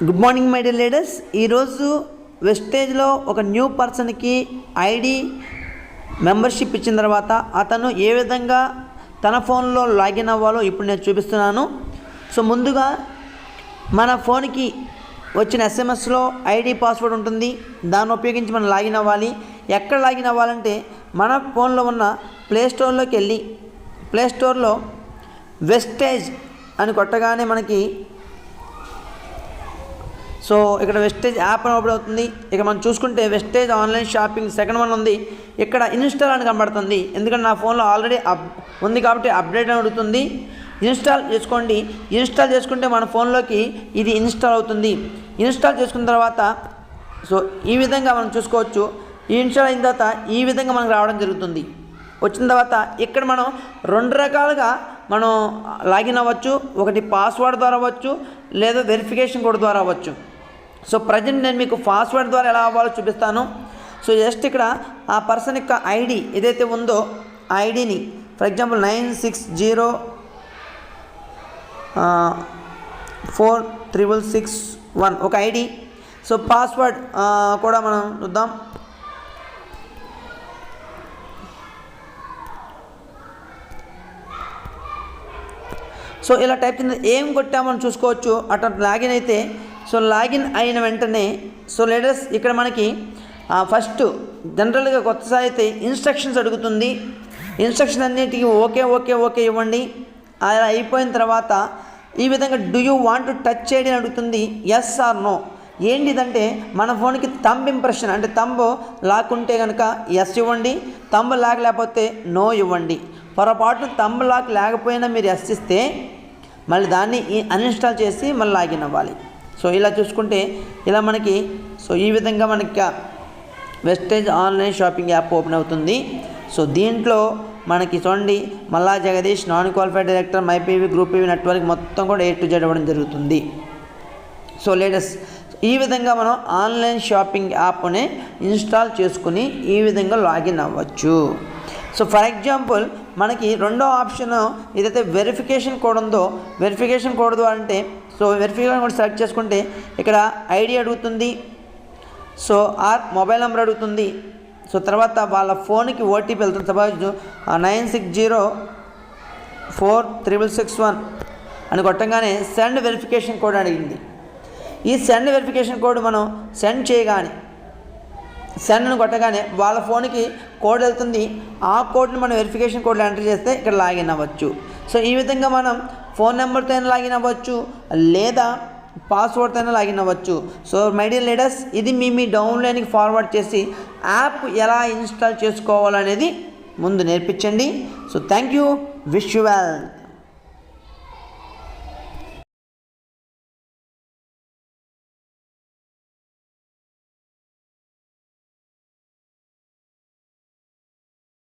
Good morning my dear leaders. ఈరోజు వెస్టేజ్లో ఒక new పర్సన్కి ఐడి మెంబర్షిప్ ఇచ్చిన తర్వాత అతను ఏ విధంగా తన ఫోన్లో లాగిన్ అవ్వాలో ఇప్పుడు నేను చూపిస్తున్నాను. సో ముందుగా మన ఫోన్కి వచ్చిన ఎస్ఎంఎస్లో ఐడి పాస్వర్డ్ ఉంటుంది. దాన్ని ఉపయోగించి మనం లాగిన్ అవ్వాలి. ఎక్కడ లాగిన్ అవ్వాలంటే మన ఫోన్లో ఉన్న ప్లేస్టోర్లోకి వెళ్ళి ప్లేస్టోర్లో వెస్టేజ్ అని కొట్టగానే మనకి సో ఇక్కడ వెస్టేజ్ యాప్ అని ఓపెన్ అవుతుంది. ఇక మనం చూసుకుంటే Vestige online shopping second one ఉంది. ఇక్కడ ఇన్స్టాల్ అని కనబడుతుంది. ఎందుకంటే నా ఫోన్లో ఆల్రెడీ ఉంది కాబట్టి అప్డేట్ అని అడుగుతుంది. ఇన్స్టాల్ చేసుకోండి. ఇన్స్టాల్ చేసుకుంటే మన ఫోన్లోకి ఇది ఇన్స్టాల్ అవుతుంది. ఇన్స్టాల్ చేసుకున్న తర్వాత సో ఈ విధంగా మనం చూసుకోవచ్చు. ఇన్స్టాల్ అయిన తర్వాత ఈ విధంగా మనకు రావడం జరుగుతుంది. వచ్చిన తర్వాత ఇక్కడ మనం రెండు రకాలుగా మనం లాగిన్ అవ్వచ్చు. ఒకటి పాస్వర్డ్ ద్వారా అవ్వచ్చు, లేదా వెరిఫికేషన్ కోడ్ ద్వారా అవ్వచ్చు. సో ప్రజెంట్ నేను మీకు పాస్వర్డ్ ద్వారా ఎలా అవ్వాలో చూపిస్తాను. సో జస్ట్ ఇక్కడ ఆ పర్సన్ యొక్క ఐడి ఏదైతే ఉందో ఆ ఐడిని ఫర్ ఎగ్జాంపుల్ 96046661 ఒక ఐడి. సో పాస్వర్డ్ కూడా మనం చూద్దాం. సో ఇలా టైప్ చేసిన ఏం కొట్టామని చూసుకోవచ్చు. అట్లా లాగిన్ అయితే సో లాగిన్ అయిన వెంటనే సో లీడర్స్ ఇక్కడ మనకి ఫస్ట్ జనరల్గా కొత్తసారి అయితే ఇన్స్ట్రక్షన్స్ అడుగుతుంది. ఇన్స్ట్రక్షన్ అన్నిటికీ ఓకే ఓకే ఓకే ఇవ్వండి. అలా అయిపోయిన తర్వాత ఈ విధంగా do you want to touch ID అని అడుగుతుంది. Yes or no. ఏంటిదంటే మన ఫోన్కి థంబ్ ఇంప్రెషన్ అంటే థంబ్ లాక్ ఉంటే కనుక ఎస్ ఇవ్వండి, థంబ్ లాక్ లేకపోతే నో ఇవ్వండి. పొరపాటున థంబ్ లాక్ లేకపోయినా మీరు ఎస్ ఇస్తే మళ్ళీ దాన్ని అన్ఇన్స్టాల్ చేసి మళ్ళీ లాగిన్ అవ్వాలి. సో ఇలా చూసుకుంటే ఇలా మనకి సో ఈ విధంగా మనకి Vestige online shopping app open అవుతుంది. సో దీంట్లో మనకి చూడండి Malla Jagadish, non qualified director, my PV, group PV network మొత్తం కూడా A to Z అవ్వడం జరుగుతుంది. సో లేటెస్ట్ ఈ విధంగా మనం ఆన్లైన్ షాపింగ్ యాప్ని ఇన్స్టాల్ చేసుకుని ఈ విధంగా లాగిన్ అవ్వచ్చు. సో ఫర్ ఎగ్జాంపుల్ మనకి రెండో ఆప్షన్ ఏదైతే వెరిఫికేషన్ కోడ్ ఉందో వెరిఫికేషన్ కోడ్ ద్వారా అంటే సో వెరిఫికేషన్ కోడ్ సెలెక్ట్ చేసుకుంటే ఇక్కడ ఐడి అడుగుతుంది. సో ఆర్ మొబైల్ నెంబర్ అడుగుతుంది. సో తర్వాత వాళ్ళ ఫోన్కి ఓటీపీ వెళ్తుంది. సపోజ్ 96046661 అని కొట్టంగానే సెండ్ వెరిఫికేషన్ కోడ్ అడిగింది. ఈ సెండ్ వెరిఫికేషన్ కోడ్ మనం సెండ్ చేయగానే సెండ్ను కొట్టగానే వాళ్ళ ఫోన్కి కోడ్ వెళ్తుంది. ఆ కోడ్ని మనం వెరిఫికేషన్ కోడ్లో ఎంటర్ చేస్తే ఇక్కడ లాగిన్ అవ్వచ్చు. సో ఈ విధంగా మనం ఫోన్ నెంబర్తో అయినా లాగిన్ అవ్వచ్చు, లేదా పాస్వర్డ్తో అయినా లాగిన్ అవ్వచ్చు. సో మై డియర్ లీడర్స్, ఇది మీ డౌన్లైన్కి ఫార్వర్డ్ చేసి యాప్ ఎలా ఇన్స్టాల్ చేసుకోవాలనేది ముందు నేర్పించండి. So thank you, wish you well.